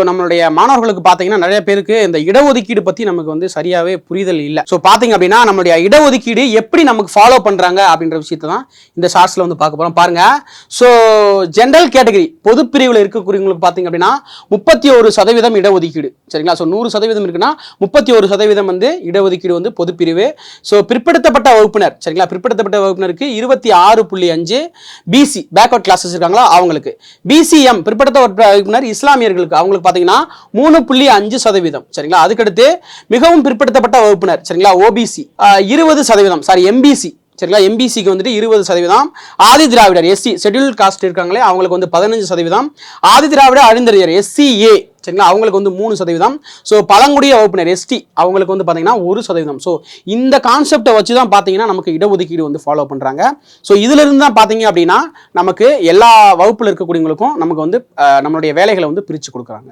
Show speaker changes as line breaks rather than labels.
நம்மளுடைய மாணவர்களுக்கு பார்த்தீங்கன்னா நிறைய பேருக்கு இந்த இடஒதுக்கீடு பற்றி நமக்கு வந்து சரியாகவே புரிதல் இல்லை. ஸோ பார்த்தீங்க அப்படின்னா நம்மளுடைய இடஒதுக்கீடு எப்படி நமக்கு ஃபாலோ பண்ணுறாங்க அப்படின்ற விஷயத்தை தான் இந்த ஷார்ட்ஸில் வந்து பார்க்க போகிறோம். பாருங்க, ஸோ ஜென்ரல் கேட்டகரி பொது பிரிவில் இருக்கக்கூடியவங்களுக்கு பார்த்தீங்க அப்படின்னா 31% இடஒதுக்கீடு, சரிங்களா? ஸோ 100% இருக்குன்னா 31% வந்து இடஒதுக்கீடு வந்து பொது பிரிவு. ஸோ பிற்படுத்தப்பட்ட வகுப்பினர், சரிங்களா? பிற்படுத்தப்பட்ட வகுப்பினருக்கு 26.5, பிசி பேக்வர்ட் கிளாஸஸ் இருக்காங்களா அவங்களுக்கு, பிசிஎம் பிற்படுத்தப்பட்ட வகுப்பினர் இஸ்லாமியர்களுக்கு அவங்களுக்கு பார்த்தீங்கன்னா 3.5%, சரிங்களா? அதுக்கடுத்து மிகவும் பிற்படுத்தப்பட்ட வகுப்பினர், சரிங்களா, ஓபிசி 20%, சாரி எம்பிசி, சரிங்களா, எம்பிசிக்கு வந்துட்டு 20%, Adi Dravidar SC schedule cost இருக்காங்களே அவங்களுக்கு வந்து 15%, ஆதி திராவிட அழிந்தறிஞர் எஸ்சிஏ, சரிங்களா, அவங்களுக்கு வந்து 3%. ஸோ பழங்குடிய வகுப்பினர் எஸ்டி அவங்களுக்கு வந்து பார்த்தீங்கன்னா 1%. ஸோ இந்த கான்செப்டை வச்சு தான் பார்த்தீங்கன்னா நமக்கு இடஒதுக்கீடு வந்து ஃபாலோ பண்ணுறாங்க. ஸோ இதுல இருந்து தான் பார்த்தீங்க அப்படின்னா நமக்கு எல்லா வகுப்பில் இருக்கக்கூடியவங்களுக்கும் நமக்கு வந்து நம்மளுடைய வேலைகளை வந்து பிரித்து கொடுக்குறாங்க.